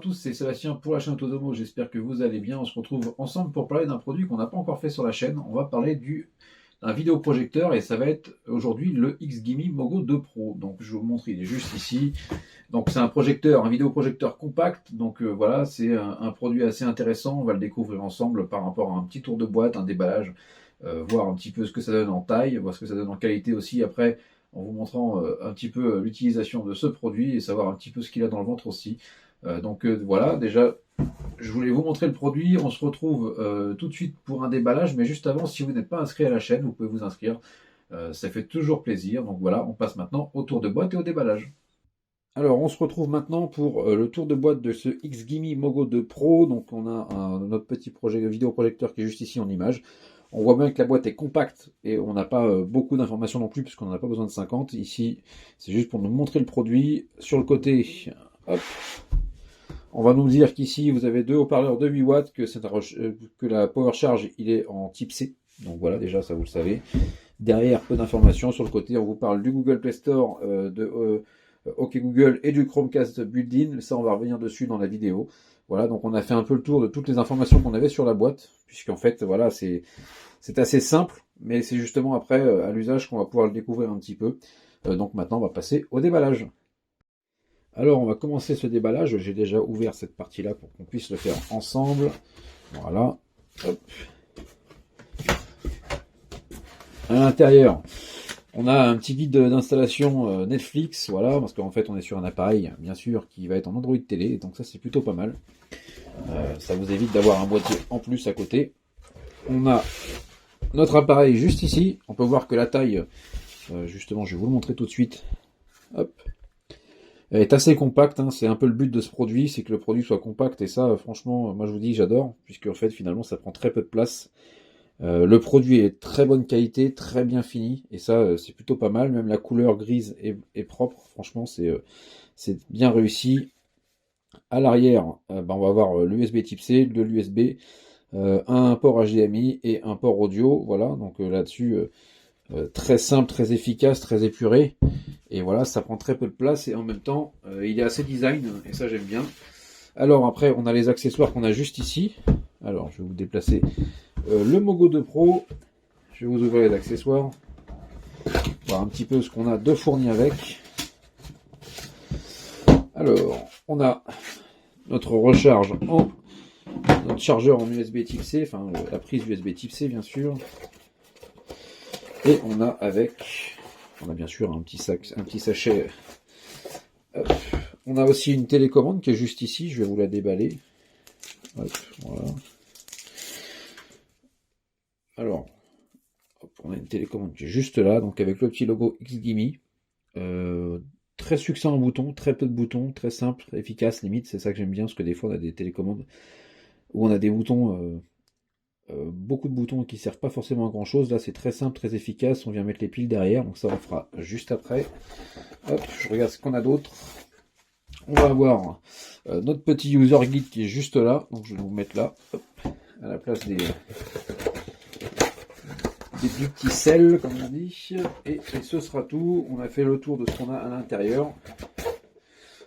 tous, c'est Sébastien pour la chaîne Autodomo, j'espère que vous allez bien. On se retrouve ensemble pour parler d'un produit qu'on n'a pas encore fait sur la chaîne. On va parler d'un vidéoprojecteur et ça va être aujourd'hui le XGIMI Mogo 2 Pro. Donc je vais vous montrer, il est juste ici. Donc c'est un projecteur, un vidéoprojecteur compact. Donc voilà, c'est un produit assez intéressant. On va le découvrir ensemble par rapport à un petit tour de boîte, un déballage, voir un petit peu ce que ça donne en taille, voir ce que ça donne en qualité aussi après, en vous montrant un petit peu l'utilisation de ce produit et savoir un petit peu ce qu'il a dans le ventre aussi. Voilà, déjà, je voulais vous montrer le produit. On se retrouve tout de suite pour un déballage, mais juste avant, si vous n'êtes pas inscrit à la chaîne, vous pouvez vous inscrire. Ça fait toujours plaisir. Donc voilà, on passe maintenant au tour de boîte et au déballage. Alors, on se retrouve maintenant pour le tour de boîte de ce XGIMI Mogo 2 Pro. Donc, on a notre petit projet vidéoprojecteur qui est juste ici en image. On voit bien que la boîte est compacte et on n'a pas beaucoup d'informations non plus puisqu'on n'en a pas besoin de 50. Ici, c'est juste pour nous montrer le produit. Sur le côté, hop, on va nous dire qu'ici, vous avez deux haut-parleurs de 8 watts, que la power charge, il est en type C. Donc voilà, déjà, ça vous le savez. Derrière, peu d'informations. Sur le côté, on vous parle du Google Play Store, OK Google et du Chromecast built-in. Ça, on va revenir dessus dans la vidéo. Voilà, donc on a fait un peu le tour de toutes les informations qu'on avait sur la boîte, puisqu'en fait, voilà, c'est assez simple, mais c'est justement après, à l'usage, qu'on va pouvoir le découvrir un petit peu. Donc maintenant, on va passer au déballage. Alors, on va commencer ce déballage. J'ai déjà ouvert cette partie-là pour qu'on puisse le faire ensemble. Voilà. Hop. À l'intérieur, on a un petit guide d'installation Netflix, voilà, parce qu'en fait on est sur un appareil, bien sûr, qui va être en Android télé, donc ça c'est plutôt pas mal. Ça vous évite d'avoir un boîtier en plus à côté. On a notre appareil juste ici, on peut voir que la taille, justement je vais vous le montrer tout de suite, hop, elle est assez compacte, hein. C'est un peu le but de ce produit, c'est que le produit soit compact, et ça franchement, moi je vous dis j'adore, puisque en fait finalement ça prend très peu de place. Le produit est très bonne qualité, très bien fini, et ça c'est plutôt pas mal. Même la couleur grise est propre, franchement c'est bien réussi. À l'arrière, on va avoir l'USB type C, de l'USB, un port HDMI et un port audio. Voilà, donc là-dessus très simple, très efficace, très épuré. Et voilà, ça prend très peu de place et en même temps il est assez design et ça j'aime bien. Alors après on a les accessoires qu'on a juste ici. Alors je vais vous déplacer le Mogo 2 Pro, je vais vous ouvrir les accessoires, voir un petit peu ce qu'on a de fourni avec. Alors, on a notre recharge notre chargeur en USB type C, enfin la prise USB type C bien sûr. Et on a bien sûr un petit sachet. Hop. On a aussi une télécommande qui est juste ici, je vais vous la déballer. Hop, voilà. Alors, hop, on a une télécommande qui est juste là, donc avec le petit logo XGIMI. Très succinct en boutons, très peu de boutons, très simple, efficace, limite, c'est ça que j'aime bien, parce que des fois on a des télécommandes où on a des boutons, beaucoup de boutons qui ne servent pas forcément à grand chose. Là c'est très simple, très efficace, on vient mettre les piles derrière, donc ça on fera juste après. Hop, je regarde ce qu'on a d'autre. On va avoir notre petit user guide qui est juste là, donc je vais vous mettre là, hop, à la place du petit sel, comme on dit, et ce sera tout. On a fait le tour de ce qu'on a à l'intérieur.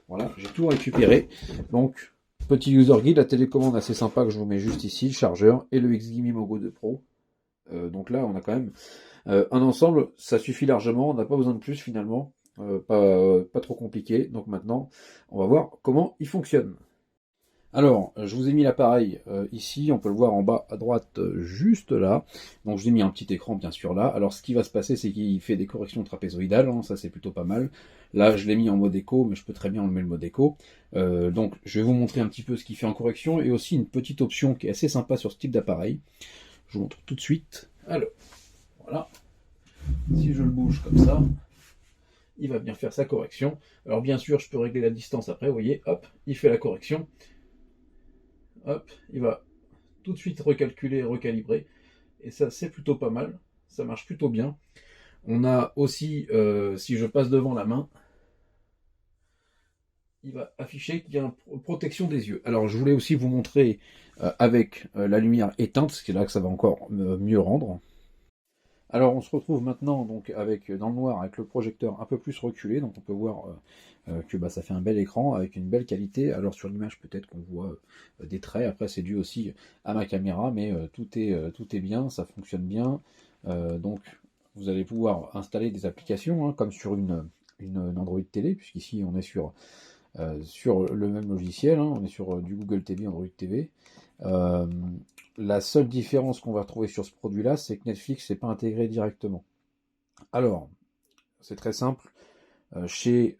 Voilà, j'ai tout récupéré. Donc, petit user guide, la télécommande assez sympa que je vous mets juste ici, le chargeur et le XGIMI Mogo 2 Pro. Donc là, on a quand même un ensemble, ça suffit largement, on n'a pas besoin de plus finalement, pas trop compliqué. Donc maintenant, on va voir comment il fonctionne. Alors, je vous ai mis l'appareil ici, on peut le voir en bas à droite, juste là. Donc, je vous ai mis un petit écran, bien sûr, là. Alors, ce qui va se passer, c'est qu'il fait des corrections trapézoïdales, hein, ça c'est plutôt pas mal. Là, je l'ai mis en mode écho, mais je peux très bien enlever le mode écho. Donc, je vais vous montrer un petit peu ce qu'il fait en correction, et aussi une petite option qui est assez sympa sur ce type d'appareil. Je vous montre tout de suite. Alors, voilà. Si je le bouge comme ça, il va bien faire sa correction. Alors, bien sûr, je peux régler la distance après, vous voyez, hop, il fait la correction. Hop, il va tout de suite recalculer et recalibrer. Et ça, c'est plutôt pas mal. Ça marche plutôt bien. On a aussi, si je passe devant la main, il va afficher qu'il y a une protection des yeux. Alors, je voulais aussi vous montrer avec la lumière éteinte, c'est là que ça va encore mieux rendre. Alors on se retrouve maintenant donc avec dans le noir avec le projecteur un peu plus reculé, donc on peut voir que ça fait un bel écran avec une belle qualité. Alors sur l'image peut-être qu'on voit des traits, après c'est dû aussi à ma caméra, mais tout est bien, ça fonctionne bien. Donc vous allez pouvoir installer des applications hein, comme sur une Android TV, puisqu'ici on est sur le même logiciel, hein, on est sur du Google TV, Android TV. Euh, la seule différence qu'on va retrouver sur ce produit-là, c'est que Netflix n'est pas intégré directement. Alors, c'est très simple. Chez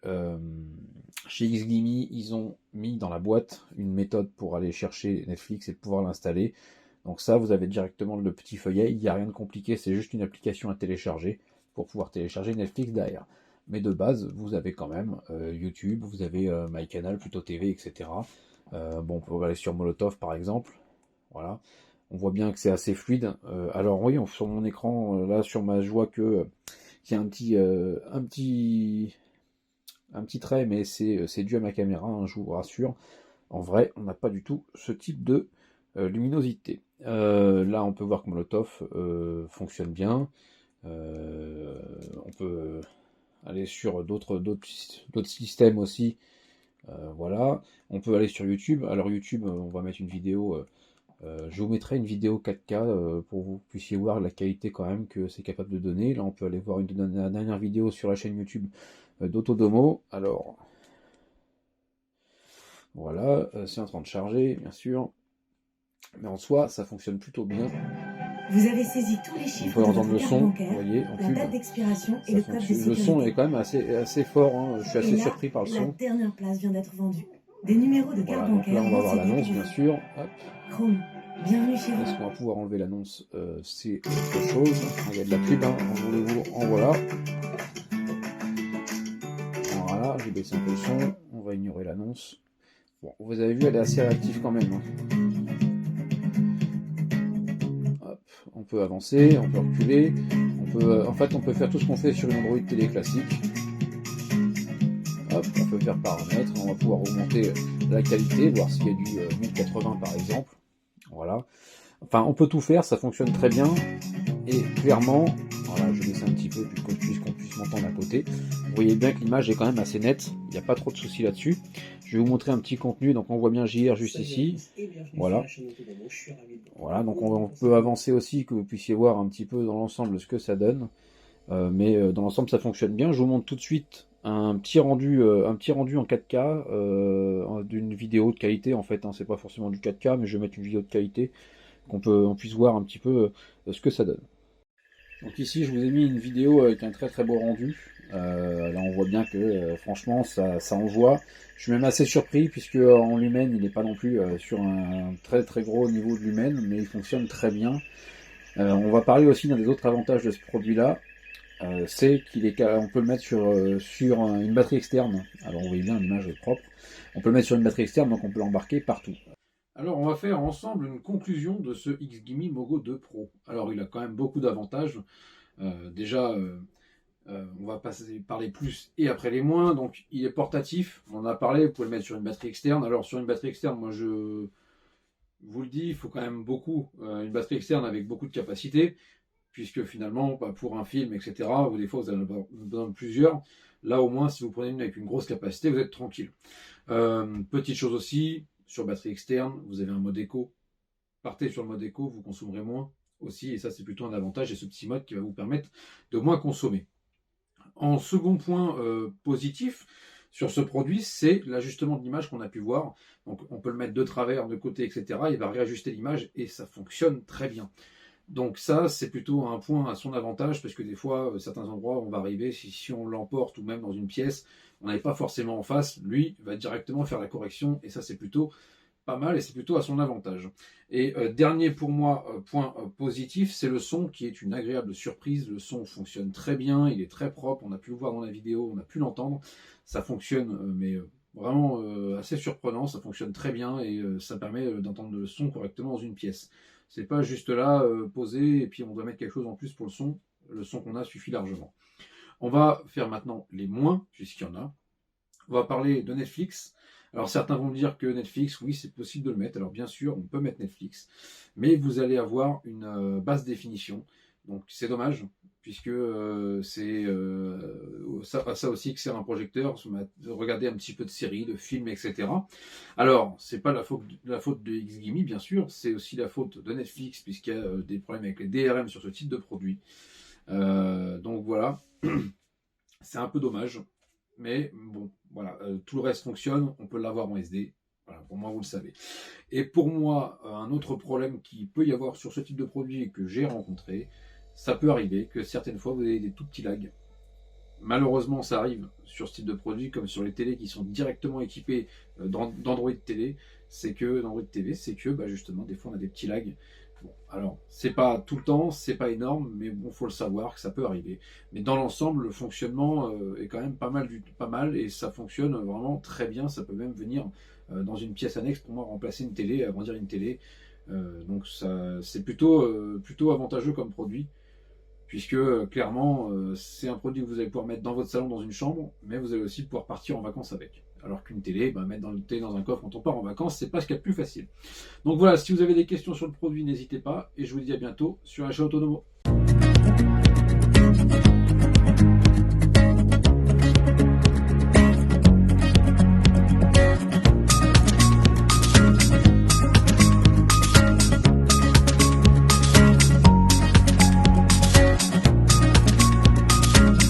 XGIMI, ils ont mis dans la boîte une méthode pour aller chercher Netflix et pouvoir l'installer. Donc ça, vous avez directement le petit feuillet. Il n'y a rien de compliqué, c'est juste une application à télécharger pour pouvoir télécharger Netflix derrière. Mais de base, vous avez quand même YouTube, vous avez MyCanal, Pluto TV, etc. Bon, on peut aller sur Molotov par exemple. Voilà. On voit bien que c'est assez fluide. Alors oui, sur mon écran, là sur ma, je vois que qu'il y a un petit trait, mais c'est dû à ma caméra, hein, je vous rassure. En vrai, on n'a pas du tout ce type de luminosité. Là, on peut voir que Molotov fonctionne bien. On peut aller sur d'autres systèmes aussi. Voilà. On peut aller sur YouTube. Alors YouTube, on va mettre une vidéo. Je vous mettrai une vidéo 4K pour que vous puissiez voir la qualité quand même que c'est capable de donner. Là, on peut aller voir la dernière vidéo sur la chaîne YouTube d'Autodomo. Alors, voilà, c'est en train de charger, bien sûr. Mais en soi, ça fonctionne plutôt bien. Vous avez saisi tous les chiffres de votre carte bancaire, vous voyez, en la pub. date d'expiration et le code de sécurité. Le son est quand même assez fort, hein. Je suis assez surpris par le son. La dernière place vient d'être vendue. Des numéros de carte bancaire. Là, on va voir l'annonce, bien sûr. Hop. Chrome, bienvenue chez vous. Est-ce qu'on va pouvoir enlever l'annonce c'est autre chose. Il y a de la pub, hein. En voilà. Voilà, j'ai baissé un peu le son. On va ignorer l'annonce. Bon, vous avez vu, elle est assez réactive quand même. Hein. Hop, on peut avancer, on peut reculer. En fait, on peut faire tout ce qu'on fait sur une Android télé classique. Hop, on peut faire paramètres, on va pouvoir augmenter la qualité, voir s'il y a du 1080 par exemple. Voilà. Enfin, on peut tout faire, ça fonctionne très bien. Et clairement, voilà, je laisse un petit peu puisqu'on puisse m'entendre à côté. Vous voyez bien que l'image est quand même assez nette, il n'y a pas trop de soucis là-dessus. Je vais vous montrer un petit contenu, donc on voit bien JR juste ici. Voilà. Voilà, donc on peut avancer aussi, que vous puissiez voir un petit peu dans l'ensemble ce que ça donne. Mais dans l'ensemble, ça fonctionne bien. Je vous montre tout de suite un petit rendu en 4K d'une vidéo de qualité en fait. Hein, c'est pas forcément du 4K, mais je vais mettre une vidéo de qualité on puisse voir un petit peu ce que ça donne. Donc ici, je vous ai mis une vidéo avec un très très beau rendu. Là, on voit bien que franchement, ça envoie. Je suis même assez surpris puisque en lumen, il n'est pas non plus sur un très très gros niveau de lumen, mais il fonctionne très bien. On va parler aussi d'un des autres avantages de ce produit-là. C'est on peut le mettre sur une batterie externe. Alors vous voyez bien l'image propre. On peut le mettre sur une batterie externe, donc on peut l'embarquer partout. Alors on va faire ensemble une conclusion de ce XGIMI Mogo 2 Pro. Alors il a quand même beaucoup d'avantages. Déjà, on va parler plus et après les moins. Donc il est portatif, on en a parlé, vous pouvez le mettre sur une batterie externe. Alors sur une batterie externe, moi je vous le dis, il faut quand même une batterie externe avec beaucoup de capacité, puisque finalement, pour un film, etc., ou des fois vous en avez besoin de plusieurs. Là au moins, si vous prenez une avec une grosse capacité, vous êtes tranquille. Petite chose aussi, sur batterie externe, vous avez un mode éco. Partez sur le mode éco, vous consommerez moins aussi, et ça c'est plutôt un avantage, et ce petit mode qui va vous permettre de moins consommer. En second point positif sur ce produit, c'est l'ajustement de l'image qu'on a pu voir. Donc on peut le mettre de travers, de côté, etc. Il va réajuster l'image et ça fonctionne très bien. Donc ça, c'est plutôt un point à son avantage, parce que des fois, certains endroits, on va arriver, si on l'emporte ou même dans une pièce, on n'avait pas forcément en face, lui va directement faire la correction, et ça c'est plutôt pas mal, et c'est plutôt à son avantage. Et dernier pour moi point positif, c'est le son qui est une agréable surprise. Le son fonctionne très bien, il est très propre, on a pu le voir dans la vidéo, on a pu l'entendre, ça fonctionne mais vraiment assez surprenant, ça fonctionne très bien, et ça permet d'entendre le son correctement dans une pièce. C'est pas juste là posé et puis on doit mettre quelque chose en plus pour le son qu'on a suffit largement. On va faire maintenant les moins, puisqu'il y en a. On va parler de Netflix. Alors certains vont me dire que Netflix, oui, c'est possible de le mettre. Alors bien sûr, on peut mettre Netflix, mais vous allez avoir une basse définition. Donc c'est dommage. puisque c'est ça aussi que sert un projecteur, regarder un petit peu de séries, de films, etc. Alors, c'est pas la faute de XGIMI, bien sûr, c'est aussi la faute de Netflix, puisqu'il y a des problèmes avec les DRM sur ce type de produit. Donc voilà, c'est un peu dommage, mais bon, voilà, tout le reste fonctionne, on peut l'avoir en SD. Voilà, pour moi, vous le savez. Et pour moi, un autre problème qui peut y avoir sur ce type de produit et que j'ai rencontré, ça peut arriver que certaines fois vous avez des tout petits lags. Malheureusement, ça arrive sur ce type de produit comme sur les télés qui sont directement équipées d'Android TV. C'est que d'Android TV, c'est que justement des fois on a des petits lags. Bon, alors c'est pas tout le temps, c'est pas énorme, mais bon, faut le savoir que ça peut arriver. Mais dans l'ensemble, le fonctionnement est quand même pas mal et ça fonctionne vraiment très bien. Ça peut même venir dans une pièce annexe pour moi remplacer une télé, agrandir une télé. Donc ça, c'est plutôt avantageux comme produit. Puisque clairement, c'est un produit que vous allez pouvoir mettre dans votre salon, dans une chambre, mais vous allez aussi pouvoir partir en vacances avec. Alors qu'une télé, mettre une télé dans un coffre quand on part en vacances, c'est pas ce qu'il y a de plus facile. Donc voilà, si vous avez des questions sur le produit, n'hésitez pas, et je vous dis à bientôt sur Achat Autonomo.